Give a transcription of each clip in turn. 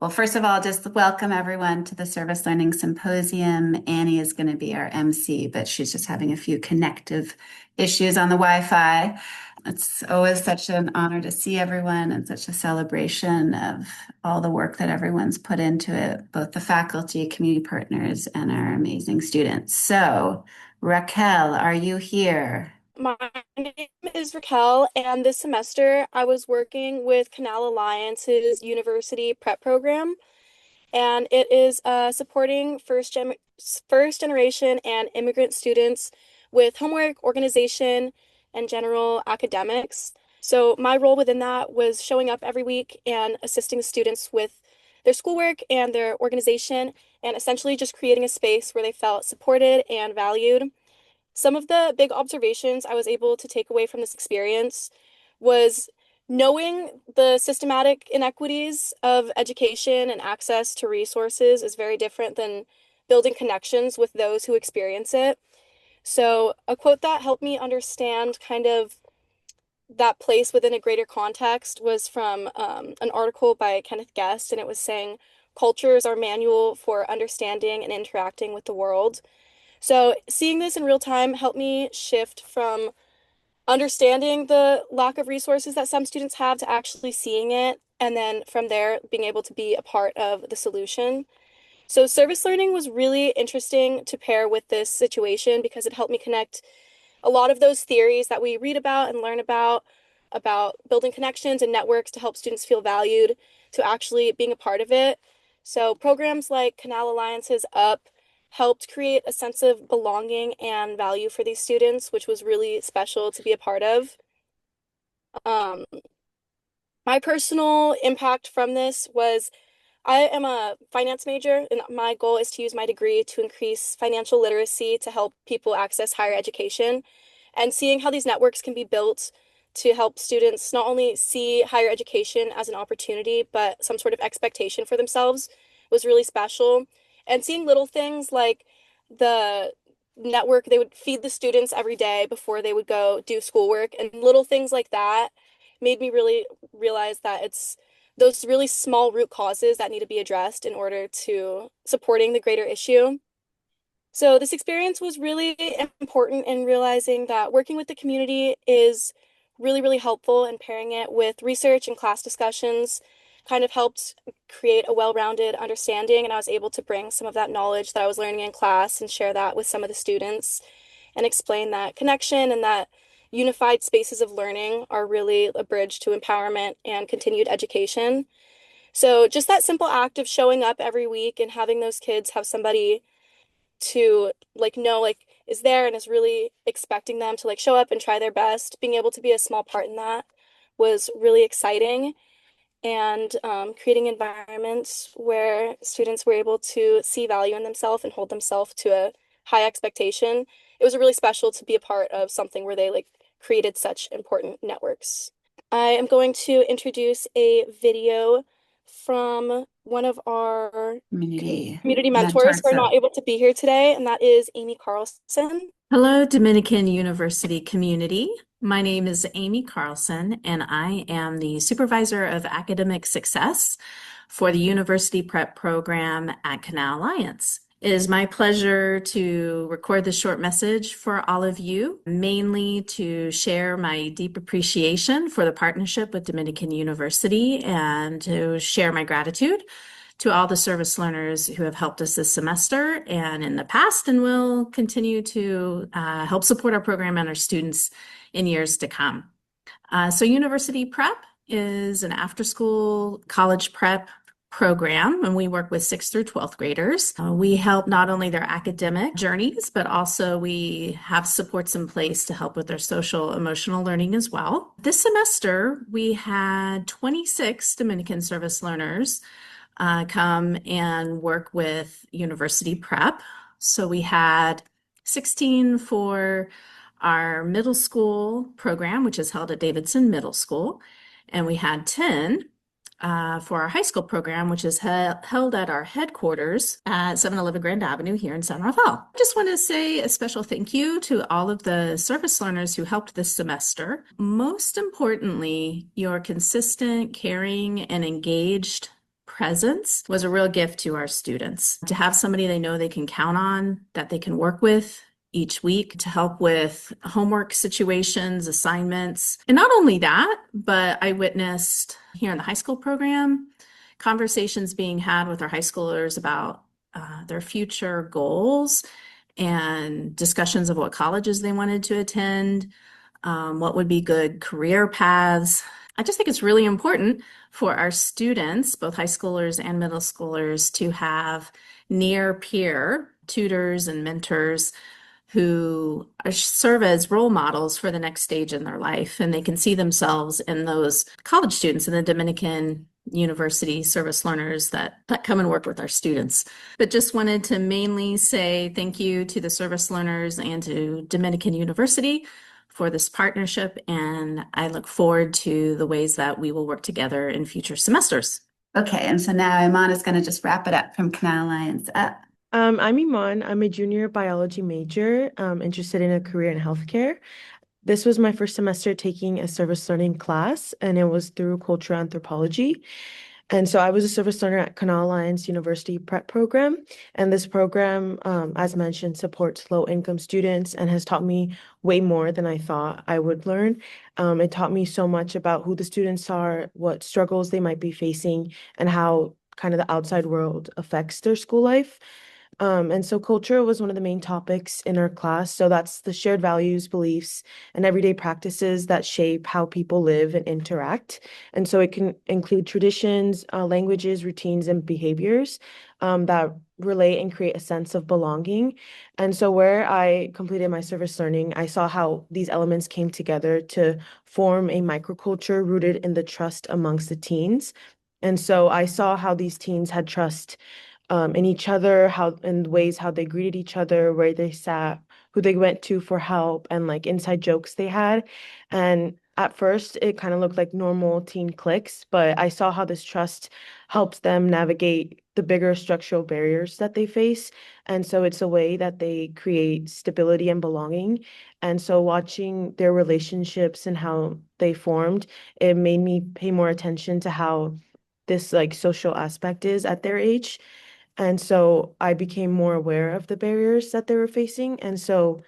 Well, first of all, just welcome everyone to the Service Learning Symposium. Annie is going to be our MC, but she's just having a few connective issues on the Wi-Fi. It's always such an honor to see everyone and such a celebration of all the work that everyone's put into it, both the faculty, community partners, and our amazing students. So, Raquel, are you here? My name is Raquel, and this semester I was working with Canal Alliance's university prep program, and it is supporting first generation and immigrant students with homework, organization, and general academics. So my role within that was showing up every week and assisting the students with their schoolwork and their organization, and essentially just creating a space where they felt supported and valued. Some of the big observations I was able to take away from this experience was knowing the systematic inequities of education and access to resources is very different than building connections with those who experience it. So, a quote that helped me understand kind of that place within a greater context was from an article by Kenneth Guest, and it was saying, "Culture is our manual for understanding and interacting with the world." So seeing this in real time helped me shift from understanding the lack of resources that some students have to actually seeing it, and then from there being able to be a part of the solution. So service learning was really interesting to pair with this situation because it helped me connect a lot of those theories that we read about and learn about building connections and networks to help students feel valued to actually being a part of it. So programs like Canal Alliance's Up helped create a sense of belonging and value for these students, which was really special to be a part of. Um, my personal impact from this was I am a finance major, and my goal is to use my degree to increase financial literacy to help people access higher education. And seeing how these networks can be built to help students not only see higher education as an opportunity, but some sort of expectation for themselves was really special. And seeing little things like the network, they would feed the students every day before they would go do schoolwork, and little things like that made me really realize that it's those really small root causes that need to be addressed in order to supporting the greater issue. So this experience was really important in realizing that working with the community is really, really helpful, and pairing it with research and class discussions kind of helped create a well-rounded understanding. And I was able to bring some of that knowledge that I was learning in class and share that with some of the students and explain that connection and that unified spaces of learning are really a bridge to empowerment and continued education. So just that simple act of showing up every week and having those kids have somebody to know is there and is really expecting them to show up and try their best, being able to be a small part in that was really exciting. And creating environments where students were able to see value in themselves and hold themselves to a high expectation. It was really special to be a part of something where they created such important networks. I am going to introduce a video from one of our Community community mentors mentors. who are not able to be here today, and that is Amy Carlson. Hello, Dominican University community. My name is Amy Carlson, and I am the Supervisor of Academic Success for the University Prep Program at Canal Alliance. It is my pleasure to record this short message for all of you, mainly to share my deep appreciation for the partnership with Dominican University and to share my gratitude to all the service learners who have helped us this semester and in the past and will continue to help support our program and our students in years to come. So University Prep is an after-school college prep program, and we work with 6th through 12th graders. We help not only their academic journeys, but also we have supports in place to help with their social emotional learning as well. This semester, we had 26 Dominican service learners come and work with University Prep. So we had 16 for our middle school program, which is held at Davidson Middle School, and we had 10 for our high school program, which is held at our headquarters at 711 Grand Avenue here in San Rafael. I just want to say a special thank you to all of the service learners who helped this semester. Most importantly, your consistent, caring, and engaged presence was a real gift to our students. To have somebody they know they can count on, that they can work with each week to help with homework situations, assignments. And not only that, but I witnessed here in the high school program, conversations being had with our high schoolers about their future goals and discussions of what colleges they wanted to attend, what would be good career paths. I just think it's really important for our students, both high schoolers and middle schoolers, to have near peer tutors and mentors who serve as role models for the next stage in their life. And they can see themselves in those college students in the Dominican University service learners that come and work with our students. But just wanted to mainly say thank you to the service learners and to Dominican University for this partnership. And I look forward to the ways that we will work together in future semesters. Okay, and so now Iman is going to just wrap it up from Canal Alliance up. I'm Iman. I'm a junior biology major, interested in a career in healthcare. This was my first semester taking a service learning class, and it was through cultural anthropology. And so I was a service learner at Canal Alliance University Prep Program. And this program, as mentioned, supports low-income students and has taught me way more than I thought I would learn. It taught me so much about who the students are, what struggles they might be facing, and how kind of the outside world affects their school life. And so culture was one of the main topics in our class. So that's the shared values, beliefs, and everyday practices that shape how people live and interact. And so it can include traditions, languages, routines, and behaviors that relate and create a sense of belonging. And so where I completed my service learning, I saw how these elements came together to form a microculture rooted in the trust amongst the teens. And so I saw how these teens had trust in each other, how in ways how they greeted each other, where they sat, who they went to for help, and like inside jokes they had. And at first, it kind of looked like normal teen cliques, but I saw how this trust helps them navigate the bigger structural barriers that they face. And so it's a way that they create stability and belonging. And so watching their relationships and how they formed, it made me pay more attention to how this like social aspect is at their age. And so I became more aware of the barriers that they were facing. And so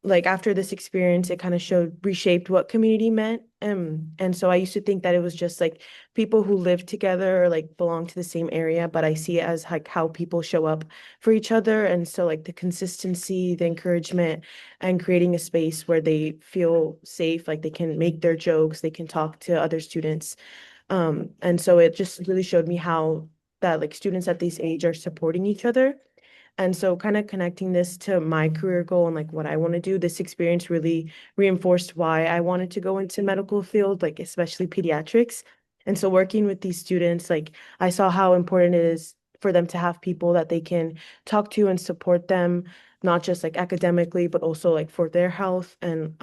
like after this experience, it kind of reshaped what community meant. And so I used to think that it was just like people who live together or like belong to the same area, but I see it as like how people show up for each other. And so like the consistency, the encouragement, and creating a space where they feel safe, like they can make their jokes, they can talk to other students. And so it just really showed me how that like students at this age are supporting each other. And so kind of connecting this to my career goal and like what I want to do, this experience really reinforced why I wanted to go into medical field, like especially pediatrics. And so working with these students, like I saw how important it is for them to have people that they can talk to and support them, not just like academically, but also like for their health, and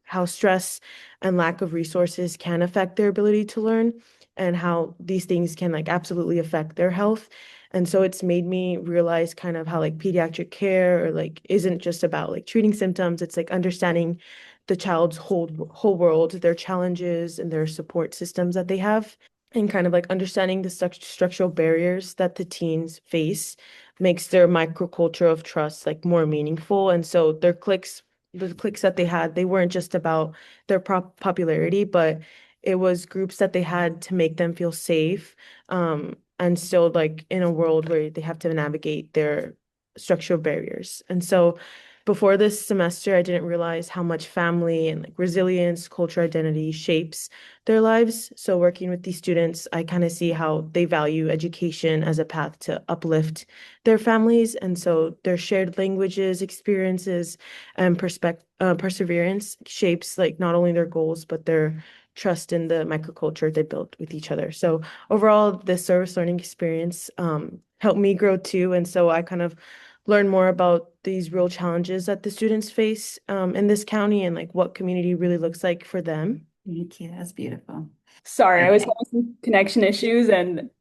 how stress and lack of resources can affect their ability to learn, and how these things can like absolutely affect their health. And so it's made me realize kind of how like pediatric care or like isn't just about like treating symptoms. It's like understanding the child's whole world, their challenges and their support systems that they have, and kind of like understanding the structural barriers that the teens face makes their microculture of trust like more meaningful. And so the cliques that they had, they weren't just about their popularity, but it was groups that they had to make them feel safe, and still like in a world where they have to navigate their structural barriers. And so before this semester, I didn't realize how much family and like resilience, cultural identity shapes their lives. So working with these students, I kind of see how they value education as a path to uplift their families. And so their shared languages, experiences, and perseverance shapes like not only their goals, but their trust in the microculture they built with each other. So overall, this service learning experience helped me grow too. And so I kind of learn more about these real challenges that the students face in this county and like what community really looks like for them. Thank you. That's beautiful. Sorry, I was having some connection issues,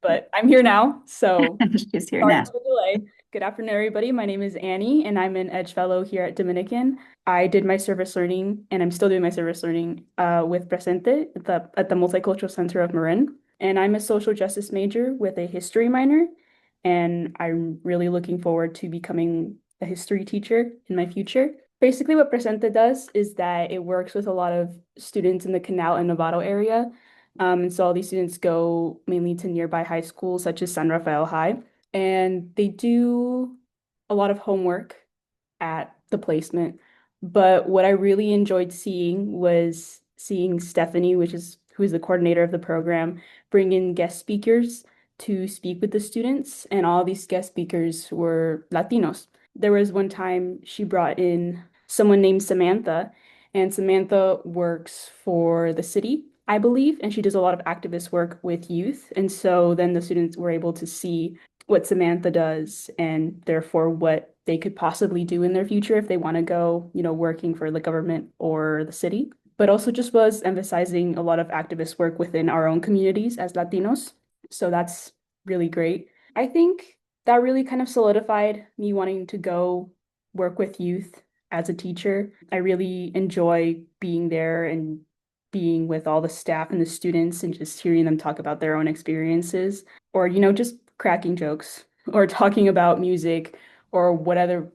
but I'm here now. So She's here sorry now. for the delay. Good afternoon, everybody. My name is Anny, and I'm an Edge Fellow here at Dominican. I did my service learning, and I'm still doing my service learning with Presente at the Multicultural Center of Marin. And I'm a social justice major with a history minor, and I'm really looking forward to becoming a history teacher in my future. Basically, what Presente does is that it works with a lot of students in the Canal and Novato area. And so all these students go mainly to nearby high schools, such as San Rafael High, and they do a lot of homework at the placement. But what I really enjoyed seeing was seeing Stephanie, who is the coordinator of the program, bring in guest speakers to speak with the students, and all these guest speakers were Latinos. There was one time she brought in someone named Samantha, and Samantha works for the city, I believe, and she does a lot of activist work with youth. And so then the students were able to see what Samantha does and therefore what they could possibly do in their future if they want to go, working for the government or the city. But also just was emphasizing a lot of activist work within our own communities as Latinos. So that's really great. I think that really kind of solidified me wanting to go work with youth as a teacher. I really enjoy being there and being with all the staff and the students and just hearing them talk about their own experiences or, just cracking jokes or talking about music or whatever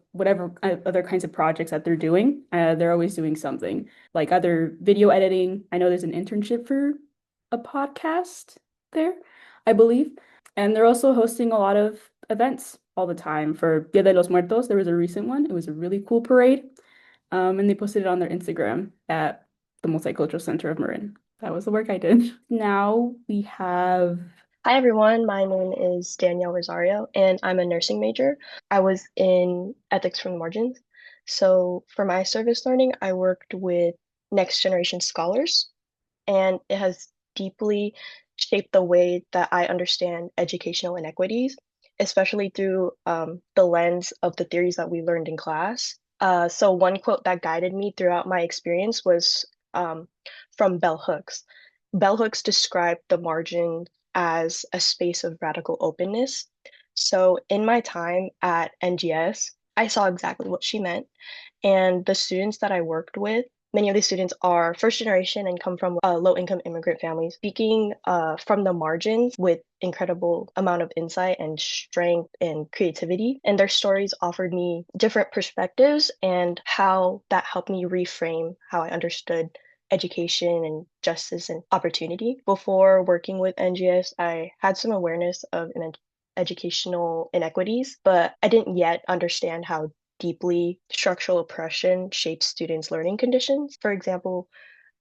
other kinds of projects that they're doing. They're always doing something like other video editing. I know there's an internship for a podcast there, I believe. And they're also hosting a lot of events all the time. For Dia de los Muertos, there was a recent one. It was a really cool parade. And they posted it on their Instagram at the Multicultural Center of Marin. That was the work I did. Now we have Hi everyone, my name is Danielle Rosario and I'm a nursing major. I was in ethics from the margins. So for my service learning, I worked with next generation scholars and it has deeply shaped the way that I understand educational inequities, especially through the lens of the theories that we learned in class. So one quote that guided me throughout my experience was from bell hooks. Bell hooks described the margin as a space of radical openness. So in my time at NGS, I saw exactly what she meant. And the students that I worked with, many of these students are first generation and come from low-income immigrant families, speaking from the margins with incredible amount of insight and strength and creativity. And their stories offered me different perspectives and how that helped me reframe how I understood education and justice and opportunity. Before working with NGS, I had some awareness of educational inequities, but I didn't yet understand how deeply structural oppression shapes students' learning conditions. For example,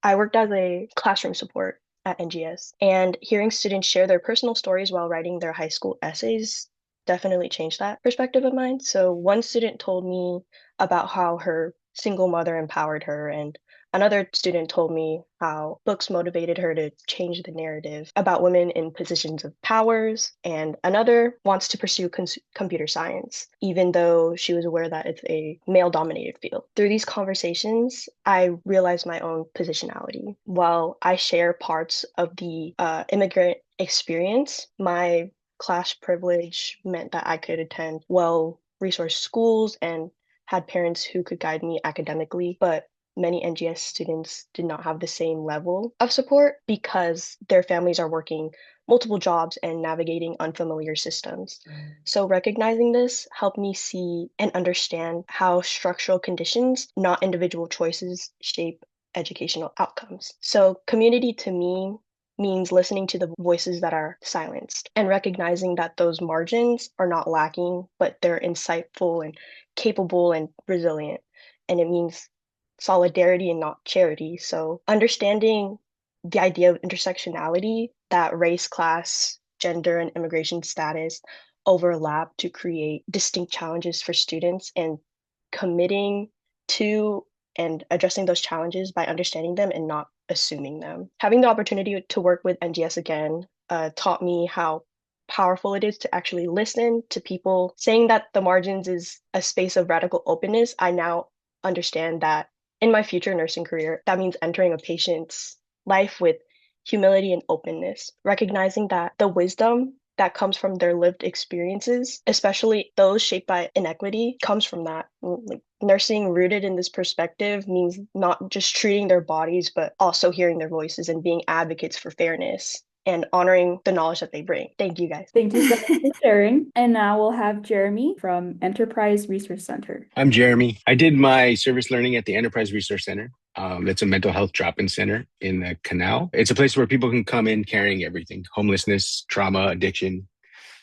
I worked as a classroom support at NGS, and hearing students share their personal stories while writing their high school essays definitely changed that perspective of mine. So one student told me about how her single mother empowered her, and another student told me how books motivated her to change the narrative about women in positions of powers, and another wants to pursue computer science, even though she was aware that it's a male-dominated field. Through these conversations, I realized my own positionality. While I share parts of the immigrant experience, my class privilege meant that I could attend well-resourced schools and had parents who could guide me academically, but many NGS students did not have the same level of support because their families are working multiple jobs and navigating unfamiliar systems. So recognizing this helped me see and understand how structural conditions, not individual choices, shape educational outcomes. So community to me means listening to the voices that are silenced and recognizing that those margins are not lacking, but they're insightful and capable and resilient. And it means solidarity and not charity. So understanding the idea of intersectionality, that race, class, gender, and immigration status overlap to create distinct challenges for students, and committing to and addressing those challenges by understanding them and not assuming them. Having the opportunity to work with NGS again taught me how powerful it is to actually listen to people. Saying that the margins is a space of radical openness, I now understand that in my future nursing career, that means entering a patient's life with humility and openness, recognizing that the wisdom that comes from their lived experiences, especially those shaped by inequity, comes from that. Like nursing rooted in this perspective means not just treating their bodies, but also hearing their voices and being advocates for fairness and honoring the knowledge that they bring. Thank you guys. Thank you so much for sharing. And now we'll have Jeremy from Enterprise Resource Center. I'm Jeremy. I did my service learning at the Enterprise Resource Center. It's a mental health drop-in center in the Canal. It's a place where people can come in carrying everything: homelessness, trauma, addiction,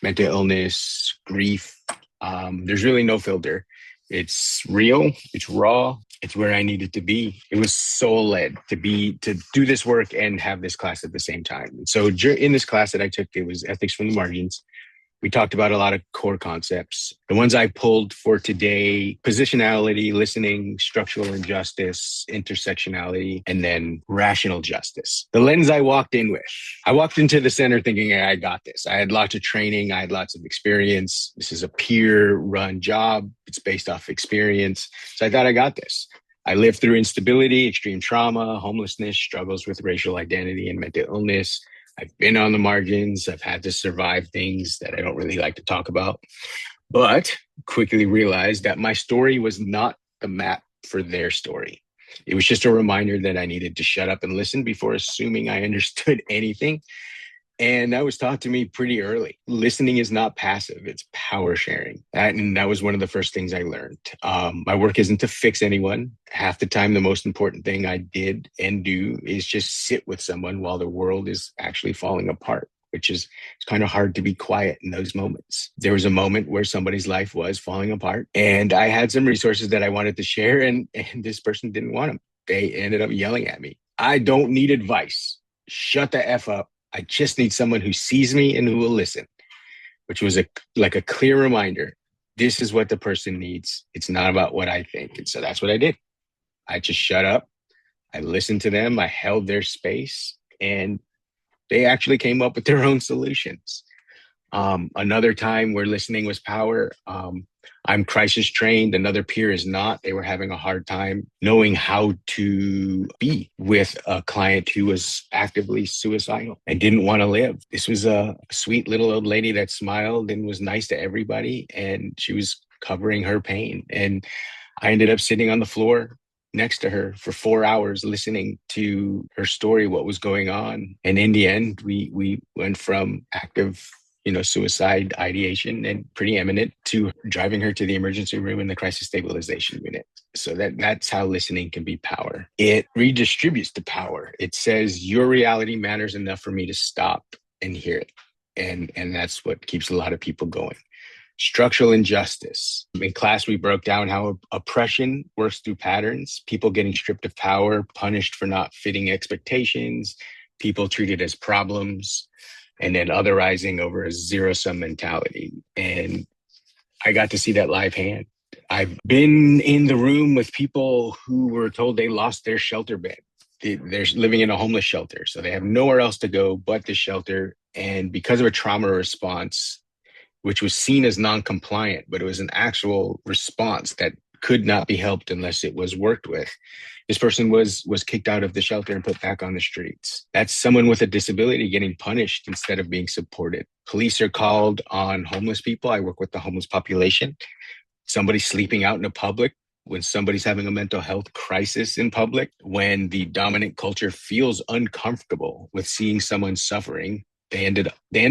mental illness, grief. There's really no filter. It's real, it's raw, it's where I needed to be. It was soul-led to do this work and have this class at the same time. And so in this class that I took, it was Ethics from the Margins. We talked about a lot of core concepts. The ones I pulled for today: positionality, listening, structural injustice, intersectionality, and then rational justice. The lens I walked in with. I walked into the center thinking I got this. I had lots of training. I had lots of experience. This is a peer-run job. It's based off experience. So I thought I got this. I lived through instability, extreme trauma, homelessness, struggles with racial identity and mental illness. I've been on the margins. I've had to survive things that I don't really like to talk about, but quickly realized that my story was not the map for their story. It was just a reminder that I needed to shut up and listen before assuming I understood anything. And that was taught to me pretty early. Listening is not passive, it's power sharing. And that was one of the first things I learned. My work isn't to fix anyone. Half the time, the most important thing I did and do is just sit with someone while the world is actually falling apart, which is, it's kind of hard to be quiet in those moments. There was a moment where somebody's life was falling apart, and I had some resources that I wanted to share, and this person didn't want them. They ended up yelling at me. I don't need advice. Shut the F up. I just need someone who sees me and who will listen, which was like a clear reminder. This is what the person needs. It's not about what I think. And so that's what I did. I just shut up. I listened to them. I held their space, and they actually came up with their own solutions. Another time where listening was power. I'm crisis trained. Another peer is not. They were having a hard time knowing how to be with a client who was actively suicidal and didn't want to live. This was a sweet little old lady that smiled and was nice to everybody, and she was covering her pain. And I ended up sitting on the floor next to her for 4 hours, listening to her story, what was going on. And in the end, we went from active suicide ideation and pretty imminent to driving her to the emergency room in the crisis stabilization unit. So that's how listening can be power. It redistributes the power. It says your reality matters enough for me to stop and hear it. And that's what keeps a lot of people going. Structural injustice. In class, we broke down how oppression works through patterns, people getting stripped of power, punished for not fitting expectations, people treated as problems, and then otherizing over a zero-sum mentality. And I got to see that live hand. I've been in the room with people who were told they lost their shelter bed. They're living in a homeless shelter, so they have nowhere else to go but the shelter. And because of a trauma response, which was seen as non-compliant, but it was an actual response that could not be helped unless it was worked with, this person was kicked out of the shelter and put back on the streets. That's someone with a disability getting punished instead of being supported. Police are called on homeless people. I work with the homeless population. Somebody sleeping out in the public, when somebody's having a mental health crisis in public, when the dominant culture feels uncomfortable with seeing someone suffering, they end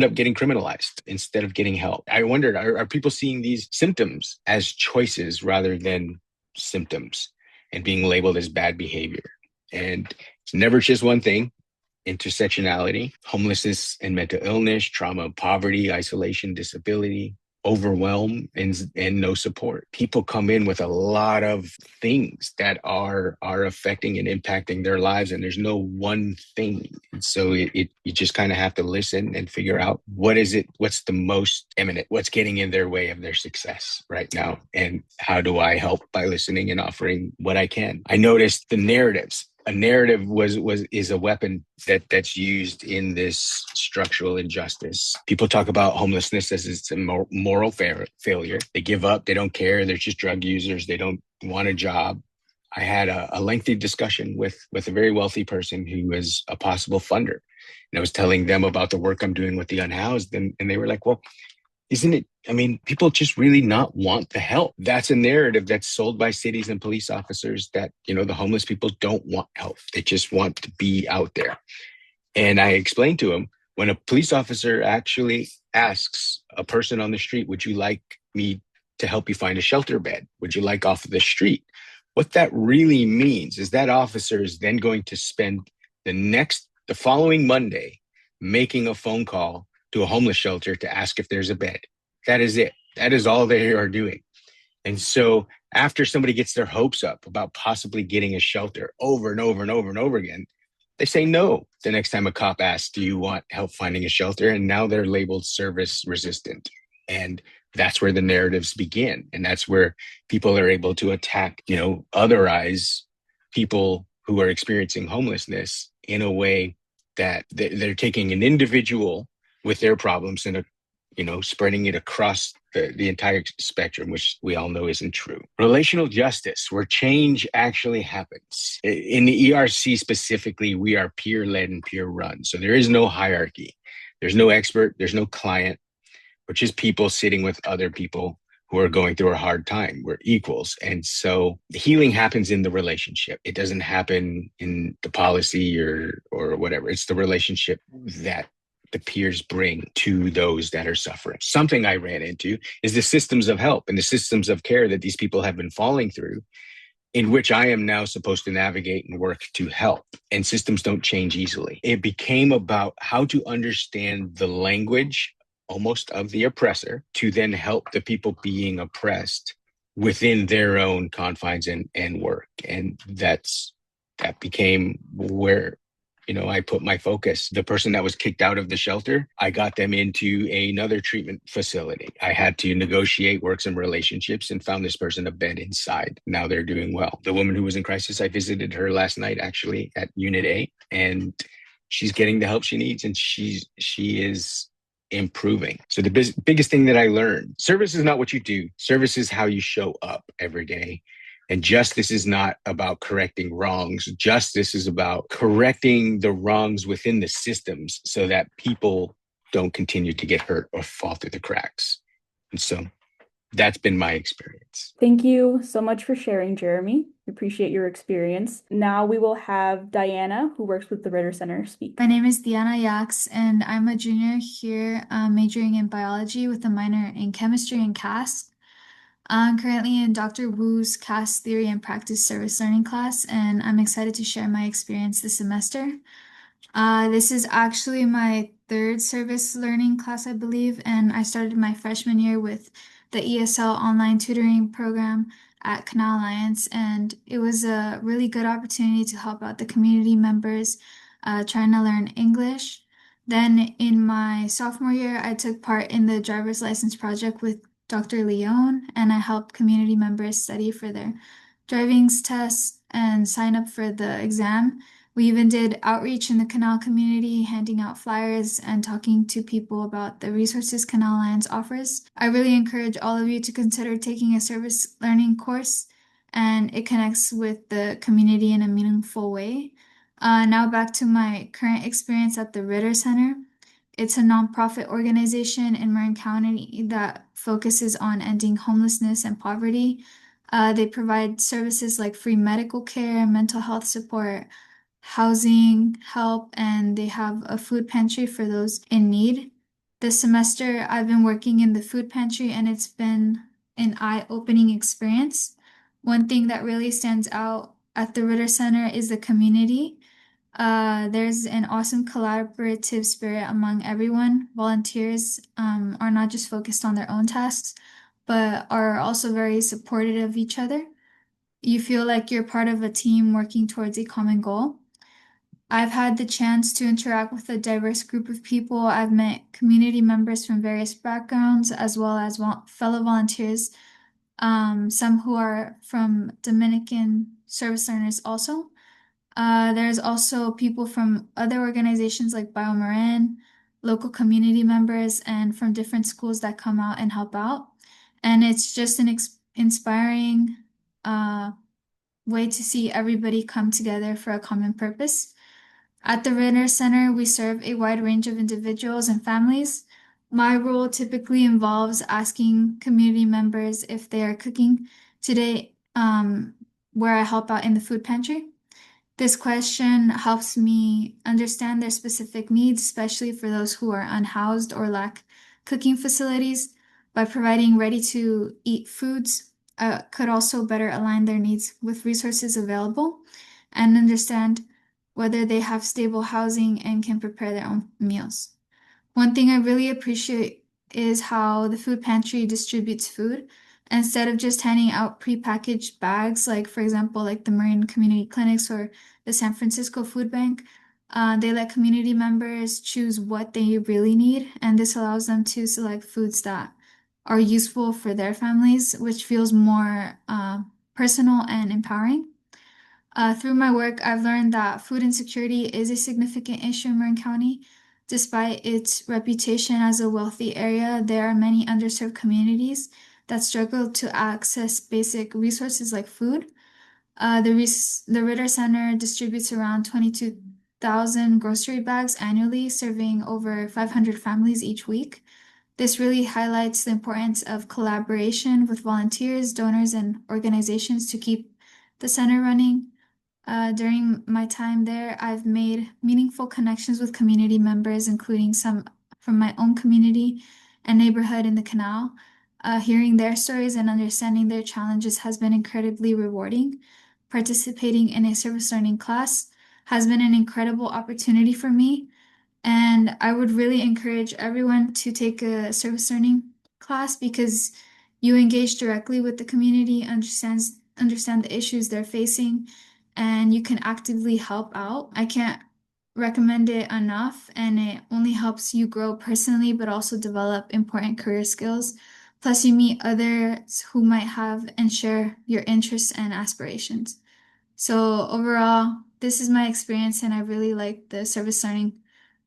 up getting criminalized instead of getting help. I wondered, are people seeing these symptoms as choices rather than symptoms and being labeled as bad behavior? And it's never just one thing. Intersectionality, homelessness and mental illness, trauma, poverty, isolation, disability, overwhelm, and no support. People come in with a lot of things that are affecting and impacting their lives, and there's no one thing. And so you just kind of have to listen and figure out what's the most imminent, what's getting in their way of their success right now, and how do I help by listening and offering what I can. I noticed the narratives. A narrative is a weapon that's used in this structural injustice. People talk about homelessness as it's a moral failure. They give up. They don't care. They're just drug users. They don't want a job. I had a lengthy discussion with a very wealthy person who was a possible funder. And I was telling them about the work I'm doing with the unhoused. And they were like, well, isn't it? I mean, people just really not want the help. That's a narrative that's sold by cities and police officers that, the homeless people don't want help. They just want to be out there. And I explained to them, When a police officer actually asks a person on the street, would you like me to help you find a shelter bed? Would you like off of the street? What that really means is that officer is then going to spend the following Monday making a phone call to a homeless shelter to ask if there's a bed. That is it. That is all they are doing. And so after somebody gets their hopes up about possibly getting a shelter over and over and over and over again, they say no the next time a cop asks, do you want help finding a shelter? And now they're labeled service resistant. And that's where the narratives begin. And that's where people are able to attack, otherize people who are experiencing homelessness in a way that they're taking an individual with their problems and spreading it across the entire spectrum, which we all know isn't true. Relational justice, where change actually happens. In the ERC specifically, we are peer-led and peer-run. So there is no hierarchy. There's no expert. There's no client. We're just people sitting with other people who are going through a hard time. We're equals. And so the healing happens in the relationship. It doesn't happen in the policy or whatever. It's the relationship that the peers bring to those that are suffering. Something I ran into is the systems of help and the systems of care that these people have been falling through, in which I am now supposed to navigate and work to help. And systems don't change easily. It became about how to understand the language almost of the oppressor to then help the people being oppressed within their own confines and work. And that became where I put my focus. The person that was kicked out of the shelter, I got them into another treatment facility. I had to negotiate, work some relationships, and found this person a bed inside. Now they're doing well. The woman who was in crisis, I visited her last night actually at Unit A, and she's getting the help she needs, and she is improving. So the biggest thing that I learned, service is not what you do. Service is how you show up every day. And justice is not about correcting wrongs. Justice is about correcting the wrongs within the systems so that people don't continue to get hurt or fall through the cracks. And so that's been my experience. Thank you so much for sharing, Jeremy. We appreciate your experience. Now we will have Diana, who works with the Ritter Center, speak. My name is Diana Yax, and I'm a junior here majoring in biology with a minor in chemistry and CASC. I'm currently in Dr. Wu's CASC Theory and Practice Service Learning class, and I'm excited to share my experience this semester. This is actually my third service learning class, I believe, and I started my freshman year with the ESL online tutoring program at Canal Alliance, and it was a really good opportunity to help out the community members trying to learn English. Then in my sophomore year, I took part in the driver's license project with Dr. Leone, and I helped community members study for their driving tests and sign up for the exam. We even did outreach in the Canal community, handing out flyers and talking to people about the resources Canal Alliance offers. I really encourage all of you to consider taking a service learning course, and it connects with the community in a meaningful way. Now back to my current experience at the Ritter Center. It's a nonprofit organization in Marin County that focuses on ending homelessness and poverty. They provide services like free medical care, mental health support, housing help, and they have a food pantry for those in need. This semester, I've been working in the food pantry, and it's been an eye-opening experience. One thing that really stands out at the Ritter Center is the community. There's an awesome collaborative spirit among everyone. Volunteers are not just focused on their own tasks, but are also very supportive of each other. You feel like you're part of a team working towards a common goal. I've had the chance to interact with a diverse group of people. I've met community members from various backgrounds, as well as fellow volunteers, some who are from Dominican service learners also. There's also people from other organizations like BioMarin, local community members, and from different schools that come out and help out. And it's just an inspiring way to see everybody come together for a common purpose. At the Ritter Center, we serve a wide range of individuals and families. My role typically involves asking community members if they are cooking today, where I help out in the food pantry. This question helps me understand their specific needs, especially for those who are unhoused or lack cooking facilities. By providing ready-to-eat foods, could also better align their needs with resources available and understand whether they have stable housing and can prepare their own meals. One thing I really appreciate is how the food pantry distributes food. Instead of just handing out prepackaged bags, like for example, like the Marin Community Clinics or the San Francisco Food Bank, they let community members choose what they really need, and this allows them to select foods that are useful for their families, which feels more personal and empowering. Through my work, I've learned that food insecurity is a significant issue in Marin County. Despite its reputation as a wealthy area, there are many underserved communities that struggle to access basic resources like food. The Ritter Center distributes around 22,000 grocery bags annually, serving over 500 families each week. This really highlights the importance of collaboration with volunteers, donors, and organizations to keep the center running. During my time there, I've made meaningful connections with community members, including some from my own community and neighborhood in the Canal. Hearing their stories and understanding their challenges has been incredibly rewarding. Participating in a service learning class has been an incredible opportunity for me, and I would really encourage everyone to take a service learning class because you engage directly with the community, understand the issues they're facing, and you can actively help out. I can't recommend it enough, and it only helps you grow personally, but also develop important career skills. Plus, you meet others who might have and share your interests and aspirations. So overall, this is my experience, and I really like the service learning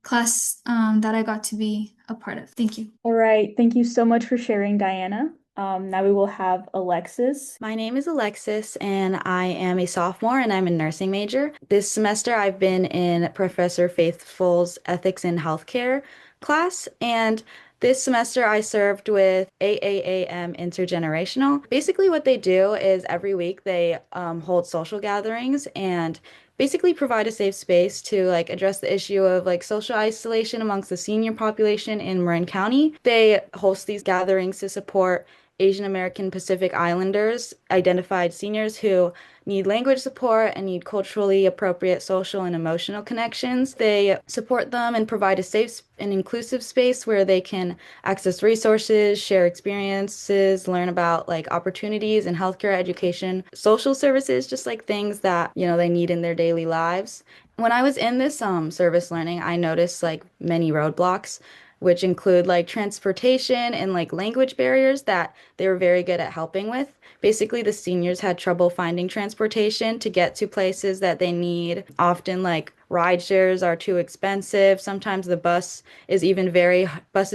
class that I got to be a part of. Thank you. All right, thank you so much for sharing, Diana. Now we will have Alexis. My name is Alexis, and I am a sophomore, and I'm a nursing major. This semester, I've been in Professor Faithful's Ethics in Healthcare class, and this semester, I served with AAAM Intergenerational. Basically, what they do is every week they hold social gatherings and basically provide a safe space to like address the issue of like social isolation amongst the senior population in Marin County. They host these gatherings to support Asian American Pacific Islanders, identified seniors who need language support and need culturally appropriate social and emotional connections. They support them and provide a safe and inclusive space where they can access resources, share experiences, learn about like opportunities in healthcare, education, social services, just like things that, they need in their daily lives. When I was in this service learning, I noticed like many roadblocks, which include like transportation and like language barriers that they were very good at helping with. Basically, the seniors had trouble finding transportation to get to places that they need. Often, like ride shares are too expensive. Sometimes the buses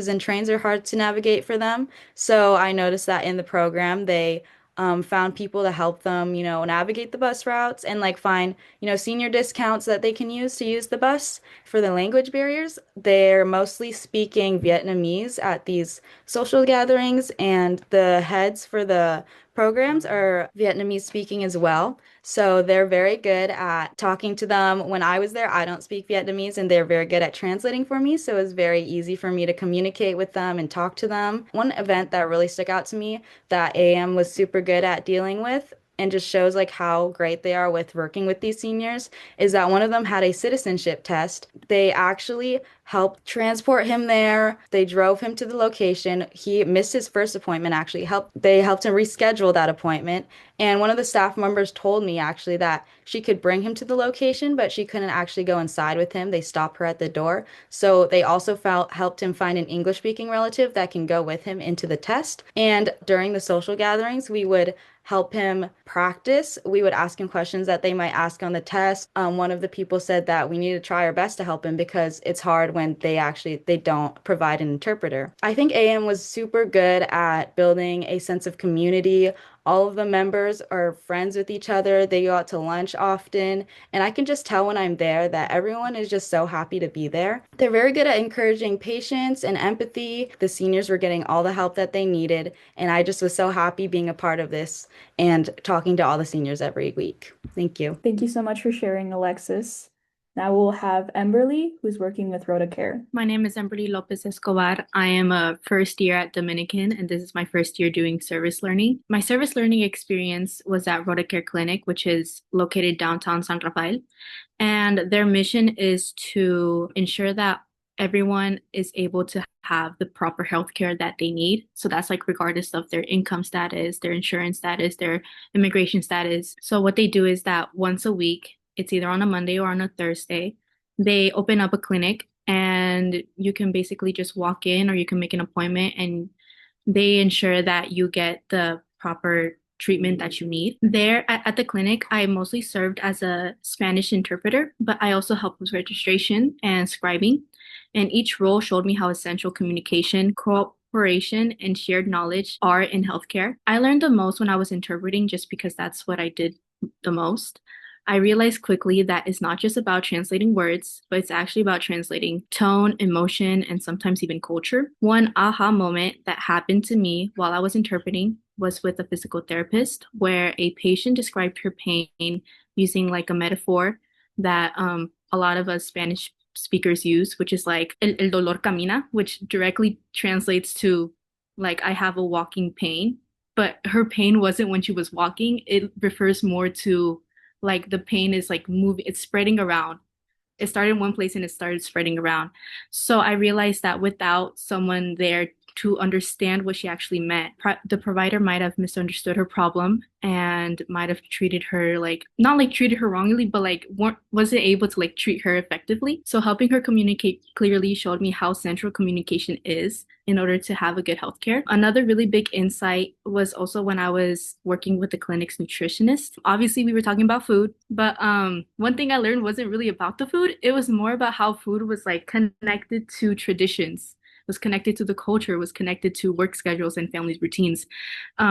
and trains are hard to navigate for them. So I noticed that in the program, they found people to help them, navigate the bus routes and like find, senior discounts that they can use to use the bus. For the language barriers, they're mostly speaking Vietnamese at these social gatherings, and the heads for the programs are Vietnamese speaking as well. So they're very good at talking to them. When I was there, I don't speak Vietnamese, and they're very good at translating for me. So it was very easy for me to communicate with them and talk to them. One event that really stuck out to me that AM was super good at dealing with and just shows like how great they are with working with these seniors is that one of them had a citizenship test. They actually helped transport him there. They drove him to the location. He missed his first appointment, actually. They helped him reschedule that appointment. And one of the staff members told me actually that she could bring him to the location, but she couldn't actually go inside with him. They stopped her at the door. So they also helped him find an English-speaking relative that can go with him into the test. And during the social gatherings, we would help him practice. We would ask him questions that they might ask on the test. One of the people said that we need to try our best to help him because it's hard when they don't provide an interpreter. I think AM was super good at building a sense of community. All of the members are friends with each other. They go out to lunch often, and I can just tell when I'm there that everyone is just so happy to be there. They're very good at encouraging patience and empathy. The seniors were getting all the help that they needed, and I just was so happy being a part of this and talking to all the seniors every week. Thank you. Thank you so much for sharing, Alexis. Now we'll have Emberly, who's working with RotaCare. My name is Emberly Lopez Escobar. I am a first year at Dominican, and this is my first year doing service learning. My service learning experience was at RotaCare Clinic, which is located downtown San Rafael. And their mission is to ensure that everyone is able to have the proper healthcare that they need. So that's like regardless of their income status, their insurance status, their immigration status. So what they do is that once a week, it's either on a Monday or on a Thursday, they open up a clinic and you can basically just walk in or you can make an appointment and they ensure that you get the proper treatment that you need. There at the clinic, I mostly served as a Spanish interpreter, but I also helped with registration and scribing. And each role showed me how essential communication, cooperation, and shared knowledge are in healthcare. I learned the most when I was interpreting just because that's what I did the most. I realized quickly that it's not just about translating words, but it's actually about translating tone, emotion, and sometimes even culture. One aha moment that happened to me while I was interpreting was with a physical therapist, where a patient described her pain using like a metaphor that a lot of us Spanish speakers use, which is like el dolor camina, which directly translates to like I have a walking pain. But her pain wasn't when she was walking. It refers more to like the pain is like moving, it's spreading around. It started in one place and it started spreading around. So I realized that without someone there to understand what she actually meant, the provider might have misunderstood her problem and might have treated her like, not like treated her wrongly, but like wasn't able to like treat her effectively. So helping her communicate clearly showed me how central communication is in order to have a good healthcare. Another really big insight was also when I was working with the clinic's nutritionist. Obviously, we were talking about food, but one thing I learned wasn't really about the food. It was more about how food was like connected to traditions, was connected to the culture, was connected to work schedules and families' routines.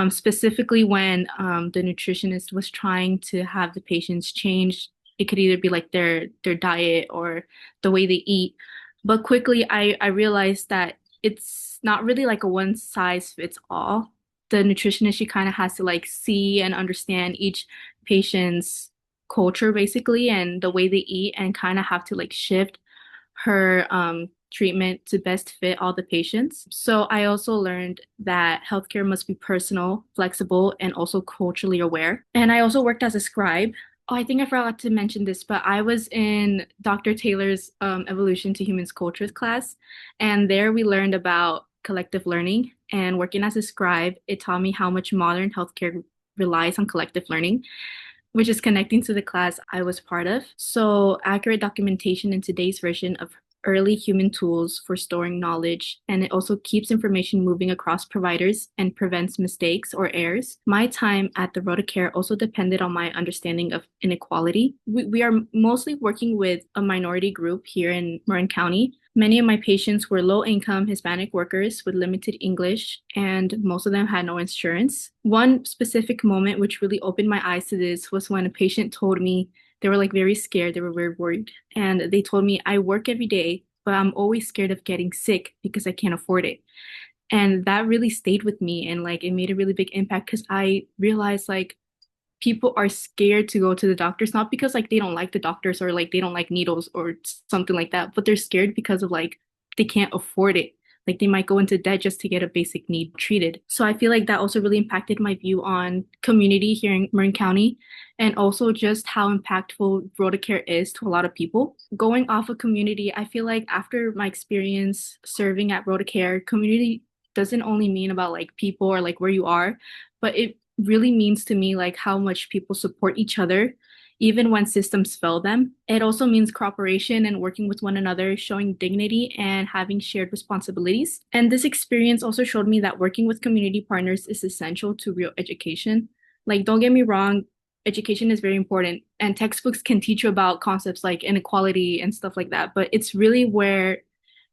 Specifically when the nutritionist was trying to have the patients change, it could either be like their diet or the way they eat. But quickly, I realized that it's not really like a one size fits all. The nutritionist, she kind of has to like see and understand each patient's culture basically and the way they eat and kind of have to like shift her treatment to best fit all the patients. So I also learned that healthcare must be personal, flexible, and also culturally aware. And I also worked as a scribe. Oh, I think I forgot to mention this, but I was in Dr. Taylor's Evolution to Humans Cultures class, and there we learned about collective learning. And working as a scribe, it taught me how much modern healthcare relies on collective learning, which is connecting to the class I was part of. So accurate documentation in today's version of early human tools for storing knowledge, and it also keeps information moving across providers and prevents mistakes or errors. My time at the RotaCare also depended on my understanding of inequality. We are mostly working with a minority group here in Marin County. Many of my patients were low-income Hispanic workers with limited English, and most of them had no insurance. One specific moment which really opened my eyes to this was when a patient told me they were like very scared, they were very worried. And they told me, I work every day, but I'm always scared of getting sick because I can't afford it. And that really stayed with me and like it made a really big impact because I realized like people are scared to go to the doctors, not because like they don't like the doctors or like they don't like needles or something like that, but they're scared because of like they can't afford it. Like they might go into debt just to get a basic need treated. So I feel like that also really impacted my view on community here in Marin County and also just how impactful RotaCare is to a lot of people. Going off of community, I feel like after my experience serving at RotaCare, community doesn't only mean about like people or like where you are, but it really means to me like how much people support each other even when systems fail them. It also means cooperation and working with one another, showing dignity and having shared responsibilities. And this experience also showed me that working with community partners is essential to real education. Like, don't get me wrong, education is very important and textbooks can teach you about concepts like inequality and stuff like that, but it's really where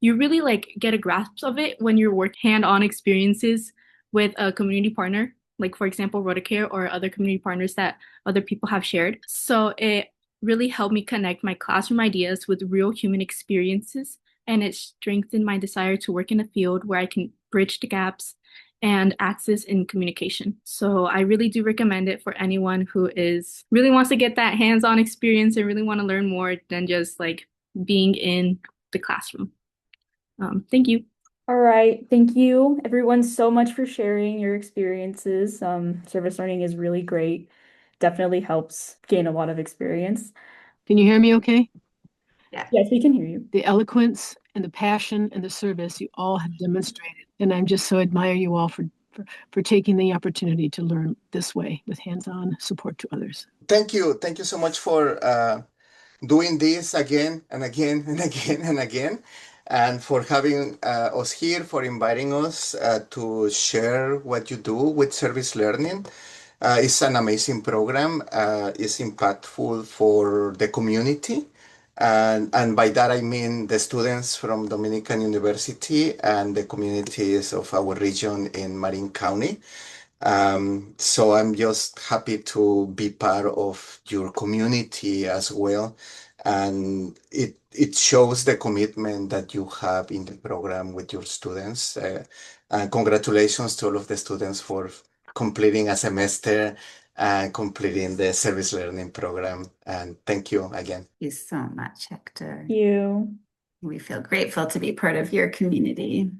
you really like get a grasp of it when you're working hand-on experiences with a community partner, like for example, RotaCare or other community partners that other people have shared. So it really helped me connect my classroom ideas with real human experiences, and it strengthened my desire to work in a field where I can bridge the gaps and access in communication. So I really do recommend it for anyone who is really wants to get that hands-on experience and really want to learn more than just like being in the classroom. Thank you. All right, thank you everyone so much for sharing your experiences. Service learning is really great. Definitely helps gain a lot of experience. Can you hear me okay? Yeah. Yes, we can hear you. The eloquence and the passion and the service you all have demonstrated. And I'm just so admire you all for taking the opportunity to learn this way with hands-on support to others. Thank you. Thank you so much for doing this again and again and again and again, and for having us here, for inviting us to share what you do with service learning. It's an amazing program. It's impactful for the community. And by that, I mean the students from Dominican University and the communities of our region in Marin County. So I'm just happy to be part of your community as well. And it shows the commitment that you have in the program with your students. And congratulations to all of the students for completing a semester and completing the service learning program. And thank you again. Thank you so much, Hector. Thank you. We feel grateful to be part of your community.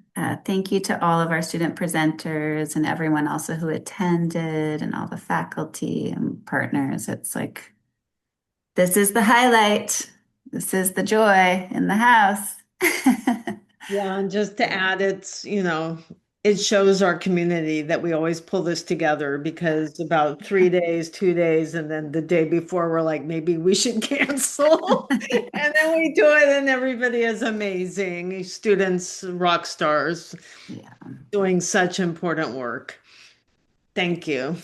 Thank you to all of our student presenters and everyone also who attended and all the faculty and partners. It's like, this is the highlight. This is the joy in the house. Yeah, and just to add, it's, it shows our community that we always pull this together, because about 3 days, 2 days, and then the day before, we're like, maybe we should cancel. And then we do it, and everybody is amazing. Students, rock stars, Yeah. doing such important work. Thank you.